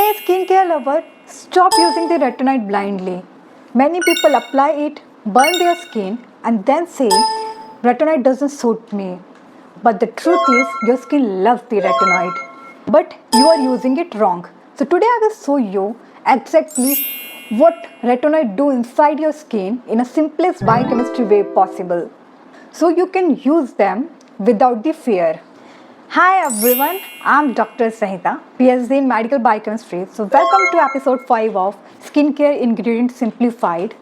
Hey skincare lover, stop using the retinoid blindly. Many people apply it, burn their skin and then say retinoid doesn't suit me. But the truth is your skin loves the retinoid. But you are using it wrong. So today I will show you exactly what retinoid do inside your skin in a simplest biochemistry way possible. So you can use them without the fear. Hi everyone, I'm Dr. Drsnehita, PhD in Medical Biochemistry. So welcome to episode 5 of Skincare Ingredients Simplified.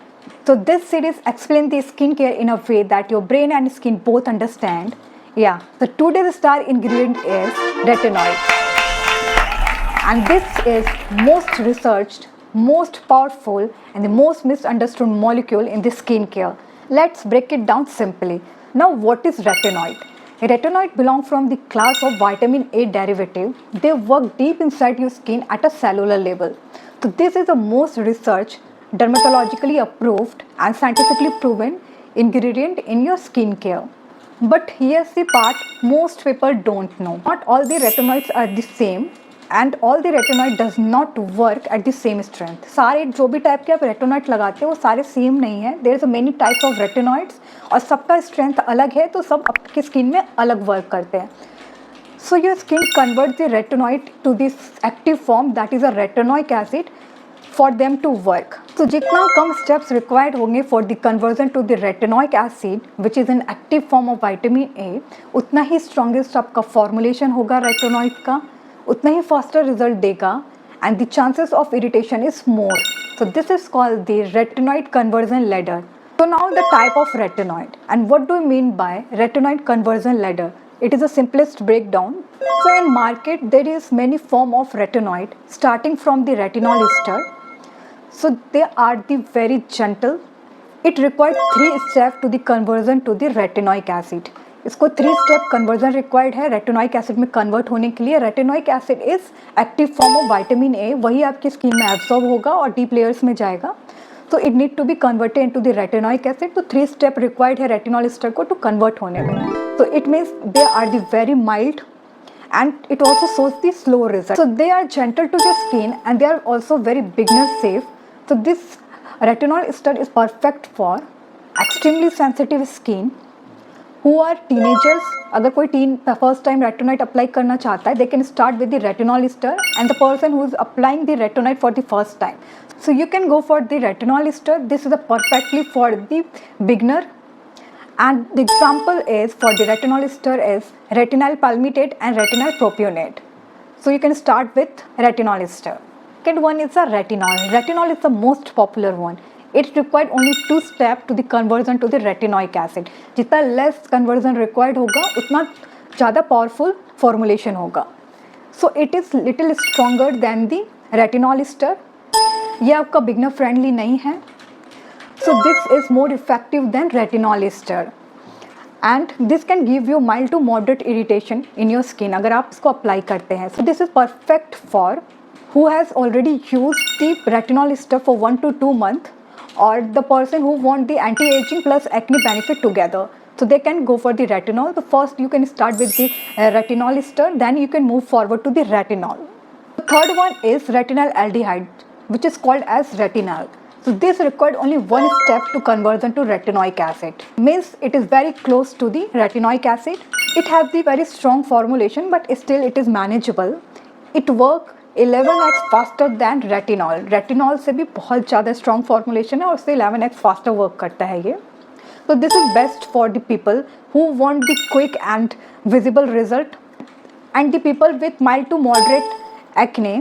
So this series explains the skincare in a way that your brain and skin both understand. Yeah, the today's star ingredient is retinoid. And this is most researched, most powerful and the most misunderstood molecule in the skincare. Let's break it down simply. Now what is retinoid? Retinoid belong from the class of vitamin A derivative. They work deep inside your skin at a cellular level. So this is the most researched, dermatologically approved and scientifically proven ingredient in your skincare. But here's the part most people don't know. Not all the retinoids are the same and all the retinoid does not work at the same strength. सारे जो भी type के आप retinoid लगाते हो वो सारे same नहीं है. There is many types of retinoids और सबका स्ट्रेंथ अलग है तो सब आपकी स्किन में अलग वर्क करते हैं. So your skin converts the retinoid to this active form that is a retinoic acid for them to work. So जितना कम steps required होंगे for the conversion to the retinoic acid which is an active form of vitamin A, उतना ही strongest आपका formulation होगा retinoid का, उतना ही faster result देगा and the chances of irritation is more. So this is called the retinoid conversion ladder. So now the type of retinoid and what do we mean by retinoid conversion ladder? It is the simplest breakdown. So in market there is many form of retinoid starting from the retinol ester. So they are the very gentle. It required 3 steps to the conversion to the retinoic acid. इसको 3 step conversion required है retinoic acid में convert होने के लिए. Retinoic acid is active form of vitamin A, वही आपकी skin में absorb होगा और डीप लेयर्स में जाएगा. तो it need to be converted into the retinoic acid. तो 3 स्टेप रिक्वायर्ड है रेटिनॉल एस्टर को टू कन्वर्ट होने में. तो it means they are the very mild and it also shows the slow result. So they are gentle to the skin and they are also very beginner safe. So this retinol ester is perfect for extremely sensitive skin who are teenagers. अगर कोई tin first time retinoid apply करना चाहता है they can start with the retinol ester and the person who is applying the retinol for the first time. So you can go for the retinol ester. This is a perfectly for the beginner and the example is for the retinol ester is retinol palmitate and retinol propionate. So you can start with retinol ester. Second one is the retinol. Retinol is the most popular one. It required only 2 steps to the conversion to the retinoic acid. जितना less conversion required होगा उतना ज़्यादा powerful formulation होगा. So it is little stronger than the retinol ester. ये आपका beginner friendly नहीं है. So this is more effective than retinol ester. And this can give you mild to moderate irritation in your skin अगर आप इसको apply करते हैं. So this is perfect for who has already used the retinol ester for 1 to 2 months or the person who want the anti-aging plus acne benefit together. So they can go for the retinol. So first you can start with the retinol ester, then you can move forward to the retinol. The third one is retinol aldehyde which is called as retinol. So this required only 1 step to conversion to retinoic acid. Means it is very close to the retinoic acid. It has the very strong formulation but still it is manageable. It works 11x faster than retinol. Retinol से भी बहुत ज़्यादा strong formulation है और उससे 11x faster work करता है ये. So this is best for the people who want the quick and visible result and the people with mild to moderate acne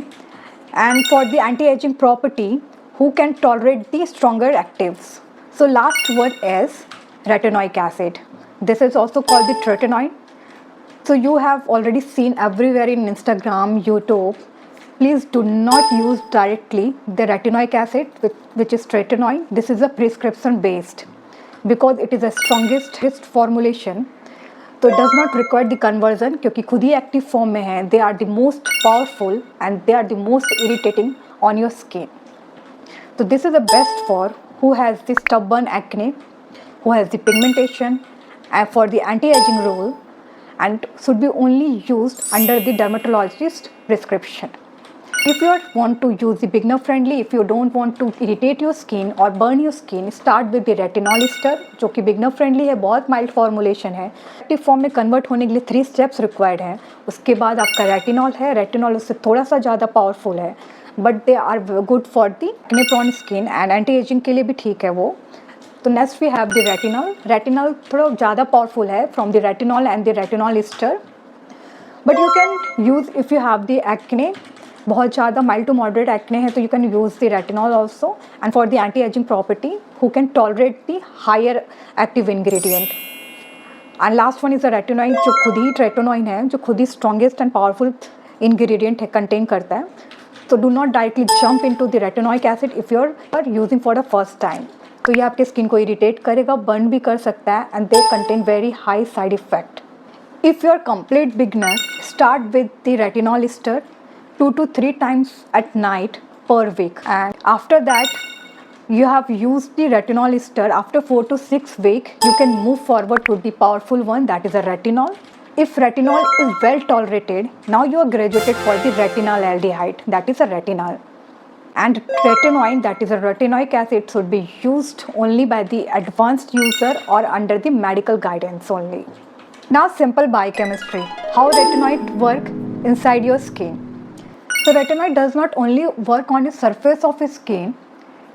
and for the anti-aging property who can tolerate the stronger actives. So last one is retinoic acid. This is also called the tretinoid. So you have already seen everywhere in Instagram, YouTube. Please do not use directly the retinoic acid which is tretinoid. This is a prescription based because it is the strongest formulation. So it does not require the conversion क्योंकि खुद ही active form में है. They are the most powerful and they are the most irritating on your skin. So this is the best for who has the stubborn acne, who has the pigmentation and for the anti-aging role and should be only used under the dermatologist prescription. If you want to use the beginner friendly, if you don't want to irritate your skin or burn your skin, start with the retinol ester जो कि beginner friendly है, बहुत mild formulation है. Active form में convert होने के लिए 3 steps required हैं. उसके बाद आपका retinol है. retinol उससे थोड़ा सा ज़्यादा powerful है, but they are good for the acne-prone skin and anti-aging के लिए भी ठीक है वो. तो next we have the retinol. retinol थोड़ा ज़्यादा powerful है from the retinol and the retinol ester, but you can use if you have the acne. बहुत ज़्यादा mild to moderate acne है तो you can use the retinol also, and for the anti-aging property who can tolerate the higher active ingredient. And last one is the retinoid जो खुद ही retinoid है, जो खुद ही strongest and powerful ingredient है contain करता है. तो do not directly jump into the retinoic acid if you are using for the first time. तो ये आपके स्किन को irritate करेगा, burn भी कर सकता है, and they contain very high side effect. If you are complete beginner, start with the retinol ester 2 to 3 times at night per week, and after that you have used the retinol ester. After 4 to 6 weeks you can move forward to the powerful one, that is a retinol. If retinol is well tolerated, now you are graduated for the retinol aldehyde, that is a retinol. And retinoid, that is a retinoic acid, should be used only by the advanced user or under the medical guidance only. Now simple biochemistry, how retinoid work inside your skin. So retinoid does not only work on the surface of your skin,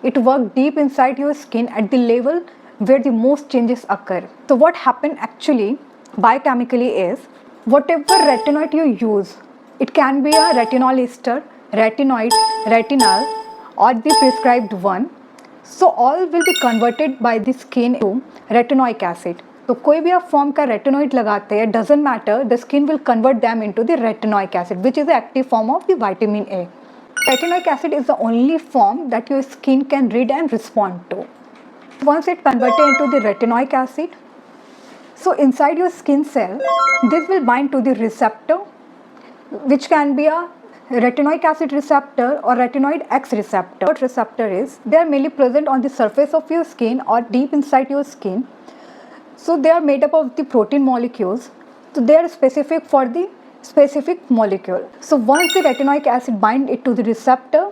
it works deep inside your skin at the level where the most changes occur. So what happens actually biochemically is, whatever retinoid you use, it can be a retinol ester, retinoid, retinol, or the prescribed one. So all will be converted by the skin to retinoic acid. तो कोई भी आप form का retinoid लगाते हैं, doesn't matter, the skin will convert them into the retinoic acid which is the active form of the vitamin A. Retinoic acid is the only form that your skin can read and respond to. Once it converted into the retinoic acid, so inside your skin cell, this will bind to the receptor, which can be a retinoic acid receptor or retinoid X receptor. What receptor is? They are mainly present on the surface of your skin or deep inside your skin. So they are made up of the protein molecules. So they are specific for the specific molecule. So once the retinoic acid bind it to the receptor,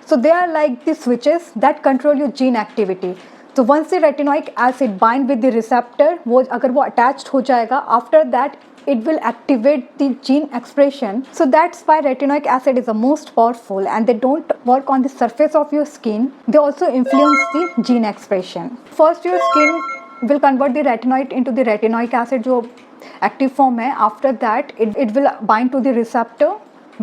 so they are like the switches that control your gene activity. So once the retinoic acid bind with the receptor, वो अगर वो attached हो जाएगा, after that it will activate the gene expression. So that's why retinoic acid is the most powerful, and they don't work on the surface of your skin. They also influence the gene expression. First your skin will convert the retinoid into the retinoic acid जो active form है. After that it will bind to the receptor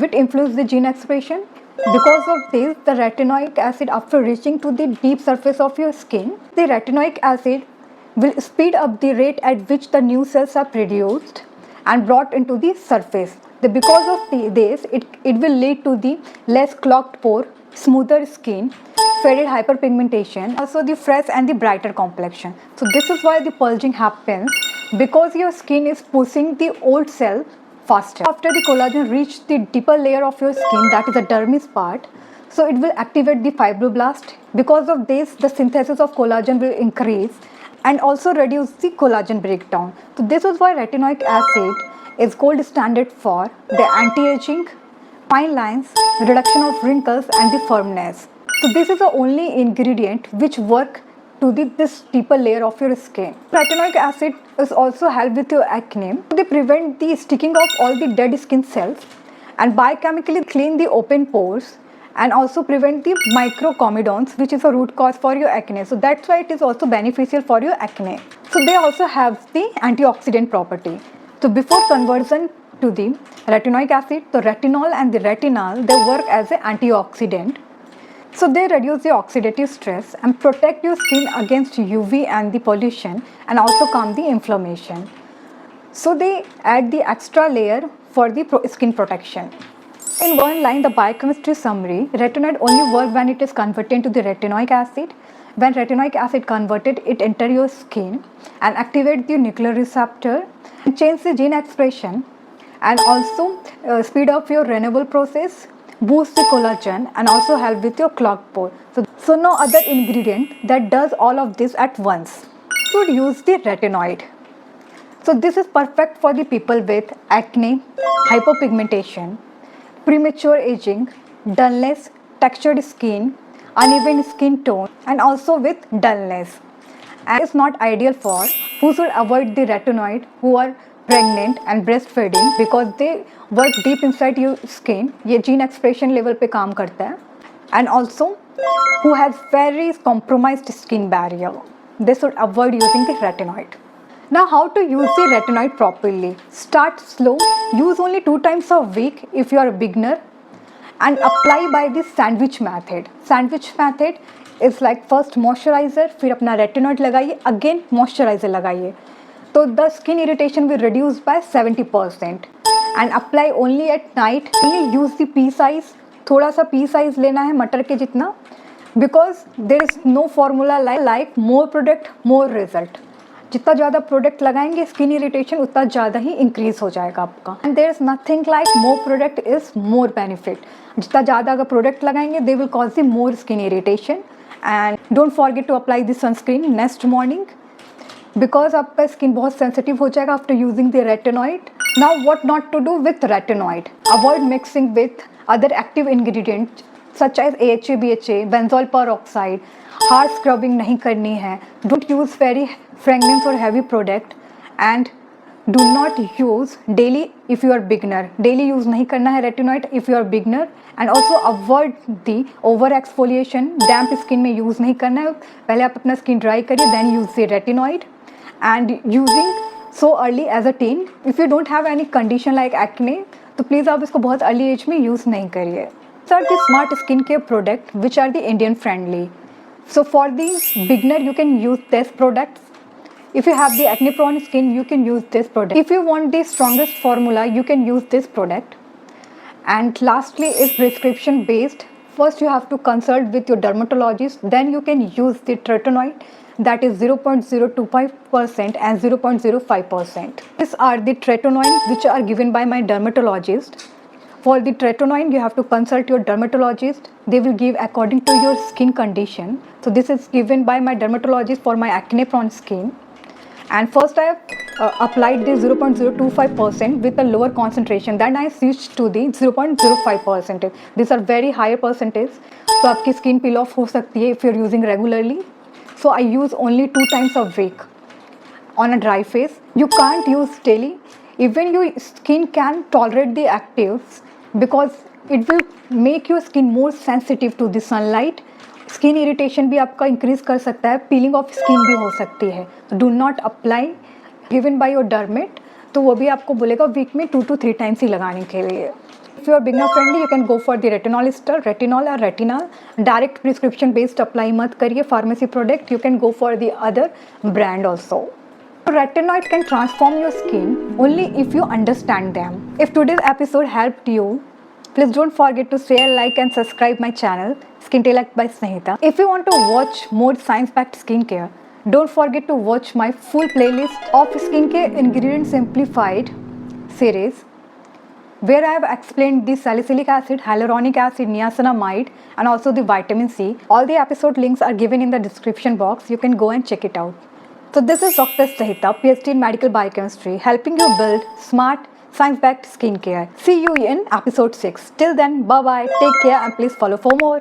which influence the gene expression. Because of this, the retinoic acid, after reaching to the deep surface of your skin, the retinoic acid will speed up the rate at which the new cells are produced and brought into the surface. Because of this, it will lead to the less clogged pore, smoother skin, faded hyperpigmentation, also the fresh and the brighter complexion. So this is why the purging happens, because your skin is pushing the old cell faster. After the collagen reach the deeper layer of your skin, that is the dermis part, so it will activate the fibroblast. Because of this, the synthesis of collagen will increase and also reduce the collagen breakdown. So this is why retinoic acid is gold standard for the anti-aging, fine lines, reduction of wrinkles and the firmness. So this is the only ingredient which work to this deeper layer of your skin. Retinoic acid is also help with your acne. They prevent the sticking of all the dead skin cells and biochemically clean the open pores and also prevent the microcomedones, which is a root cause for your acne. So that's why it is also beneficial for your acne. So they also have the antioxidant property. So before conversion to the retinoic acid, the retinol and the retinol, they work as an antioxidant. So they reduce the oxidative stress and protect your skin against UV and the pollution and also calm the inflammation. So they add the extra layer for the skin protection. In one line, the biochemistry summary, retinoid only works when it is converted into the retinoic acid. When retinoic acid converted, it enter your skin and activate the nuclear receptor and change the gene expression and also speed up your renewal process, boost the collagen and also help with your clogged pore. So no other ingredient that does all of this at once. Should use the retinoid. So this is perfect for the people with acne, hyperpigmentation, premature aging, dullness, textured skin, uneven skin tone, and also with dullness. And it's not ideal for who should avoid the retinoid who are pregnant and breastfeeding because they work deep inside your skin. ये gene expression level पे काम करता है. And also who has very compromised skin barrier. They should avoid using the retinoid. Now, how to use the retinoid properly? Start slow. Use only 2 times a week if you are a beginner, and apply by the sandwich method. Sandwich method is like first moisturizer, फिर अपना retinoid लगाइए, again moisturizer लगाइए. तो the skin irritation will reduce by 70% and apply only at night. Only use the pea size. थोड़ा सा pea size लेना है मटर के जितना, because there is no formula like more product more result. जितना ज़्यादा प्रोडक्ट लगाएंगे स्किन इरिटेशन उतना ज़्यादा ही इंक्रीज हो जाएगा आपका. And there is nothing like more product is more benefit. जितना ज़्यादा अगर प्रोडक्ट लगाएंगे they will cause the more skin irritation. And don't forget to apply the sunscreen next morning because आपका स्किन बहुत सेंसिटिव हो जाएगा after using the retinoid. Now what not to do with retinoid? Avoid mixing with other active ingredients such as AHA, BHA, benzoyl peroxide. Hard scrubbing नहीं करनी है. Don't use very fragrance or heavy product and do not use daily if you are beginner. Daily use नहीं करना है retinoid if you are beginner. And also avoid the over exfoliation. Damp skin में use नहीं करना है. पहले आप अपना skin dry करिए then use the retinoid. And using so early as a teen. If you don't have any condition like acne तो please आप इसको बहुत early age में use नहीं करिए. These are the smart skincare product which are the Indian friendly. So for the beginner you can use this products. If you have the acne-prone skin, you can use this product. If you want the strongest formula, you can use this product. And lastly is prescription based. First you have to consult with your dermatologist, then you can use the retinoid that is 0.025% and 0.05%. These are the retinoids which are given by my dermatologist. For the retinoid, you have to consult your dermatologist. They will give according to your skin condition. So this is given by my dermatologist for my acne-prone skin. And first I have applied the 0.025% with a lower concentration. Then I switched to the 0.05%. These are very higher percentage. So आपकी skin peel off हो सकती है if you're using regularly. So I use only 2 times a week on a dry face. You can't use daily. Even your skin can tolerate the actives because it will make your skin more sensitive to the sunlight. Skin irritation भी आपका increase कर सकता है. Piling of skin भी हो सकती है. Do not apply given by your डर्मेट. तो वो भी आपको बोलेगा वीक में 2 to 3 टाइम्स ही लगाने के लिए. If you are beginner friendly you can go for the retinol ester, retinol और retinol. Direct prescription based apply मत करिए pharmacy product. You can go for the other brand also. Retinoid can transform your skin only if you understand them. If today's episode helped you, please don't forget to share, like and subscribe my channel Skin Tale by Drsnehita. If you want to watch more science-packed skincare, don't forget to watch my full playlist of skincare ingredient simplified series where I have explained the salicylic acid, hyaluronic acid, niacinamide and also the vitamin C. All the episode links are given in the description box. You can go and check it out. So this is Dr. Drsnehita, PhD in Medical Biochemistry, helping you build smart, science-backed skincare. See you in episode 6. Till then, bye-bye, take care and please follow for more.